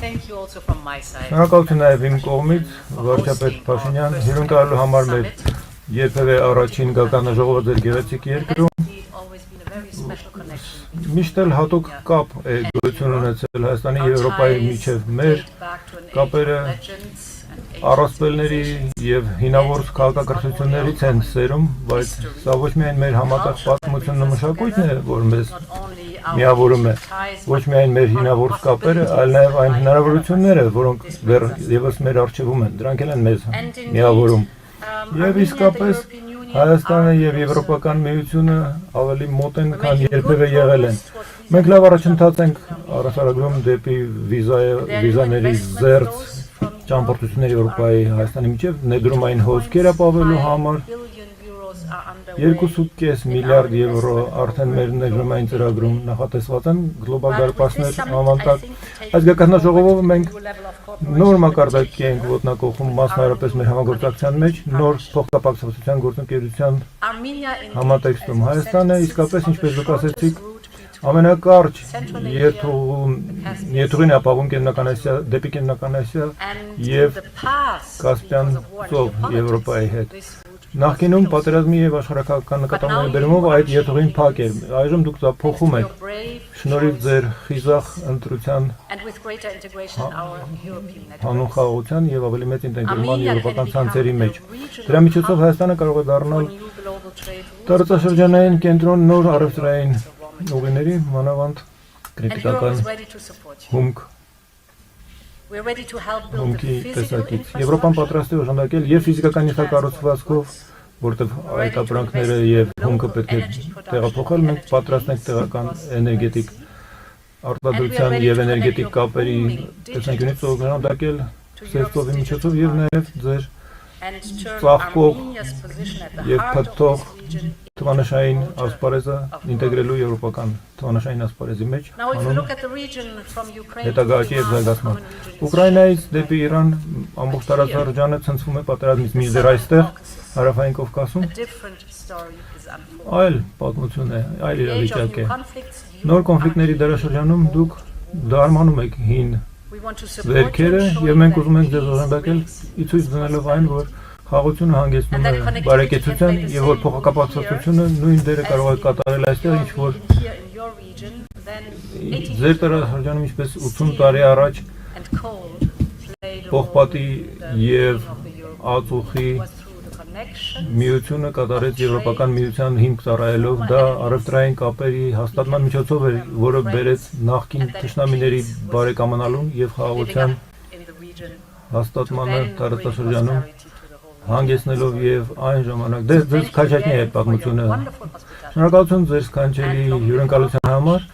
Շնորհակալություն նաև իմ կողմից, վարչապետ Փաշինյան, հյուրընկալելու համար մեր երբևէ առաջին գագանաժողովը ձեր գեղեցիկ երկրում։ Միշտ էլ հատուկ կապ է գոյություն ունեցել Հայաստանի և Եվրոպայի միջև մեր կապերը առասպելների և հինավուրց քաղաքակրթություններից են սերում, բայց սա ոչ միայն մեր համատեղ պատմությունն ու մշակույթն է, որ մեզ միավորում է, ոչ միայն մեր հինավուրց կապերը, այլ նաև այն հնարավորությունները, որոնք ևս մեր առջևում են, դրանք էլ են մեզ միավորում։ Եվ իսկապես Հայաստանը և Եվրոպական միությունը ավելի մոտ են, քան երբևէ եղել են։ Մենք լավ առաջընթաց ենք առասարակում դեպի վիզաների զերծ ճամփորդությունների Եվրոպայի Հայաստանի միջև ներդրումային հոսքեր ապավելու համար 2.5 միլիարդ եվրո արդեն մեր ներդրումային ծրագրում նախատեսված են գլոբալ դարպասներ անվանտակ։ Այս գագաթնաժողովով մենք նոր մակարդակի ենք ոտնակոխում մասնավորապես մեր համագործակցության մեջ նոր փոխկապակցության գործընկերության համատեքստում։ Հայաստանը իսկապես, ինչպես դուք ասեցիք, ամենակարճ երթուղին ապահովում դեպի Կենտրոնական Ասիա և Կասպյան ծով Եվրոպայի հետ։ Նախկինում պատերազմի և աշխարհաքաղաքական նկատառումների բերումով այդ երթուղին փակ էր։ Այժմ դուք դա փոխում եք շնորհիվ ձեր խիզախ ընտրության, հանուն խաղաղության և ավելի մեծ ինտեգրման եվրոպական ցանցերի մեջ։ Դրա միջոցով Հայաստանը կարող է դառնալ տարածաշրջանային կենտրոն նոր առևտրային ուղիների, մանավանդ կրիտիկական հումքի տեսակից։ Եվրոպան պատրաստ է օժանդակել և ֆիզիկական ենթակառուցվածքով, որտեղ այդ ապրանքները և հումքը պետք է տեղափոխել, մենք պատրաստ ենք տեղական էներգետիկ արտադրության և էներգետիկ կապերի տեսանկյունից օժանդակել ծովի միջոցով և նաև ձեր ծաղկող և փթթող թվանշային ասպարեզը ինտեգրելու եվրոպական թվանշային ասպարեզի մեջ հանուն հետագա աճի և զարգացման։ Ուկրաինայից դեպի Իրան ամբողջ տարածաշրջանը ցնցվում է պատերազմից, մինչդեռ այստեղ Հարավային Կովկասում այլ պատմություն է, այլ իրավիճակ է։ Նոր կոնֆլիկտների դարաշրջանում դուք դարմանում եք հին վերքերը և մենք ուզում ենք ձեզ օժանդակել ի ցույց դնելով այն, որ խաղաղությունը հանգեցնում է բարեկեցության և որ փոխկապակցությունը նույն դերը կարող է կատարել այստեղ, ինչ որ ձեր տարածաշրջանում ինչպես 80 տարի առաջ պողպատի և ածուխի միությունը կատարեց Եվրոպական միության հիմք ծառայելով, դա առևտրային կապերի հաստատման միջոցով էր, որը բերեց նախկին թշնամիների բարեկամանալուն և խաղաղության հաստատմանը տարածաշրջանում հանգեցնելով և այն ժամանակ ձեզ քաջակնի է այդ պատմությունը։ Շնորհակալություն ձեր սքանչելի հյուրընկալության համար։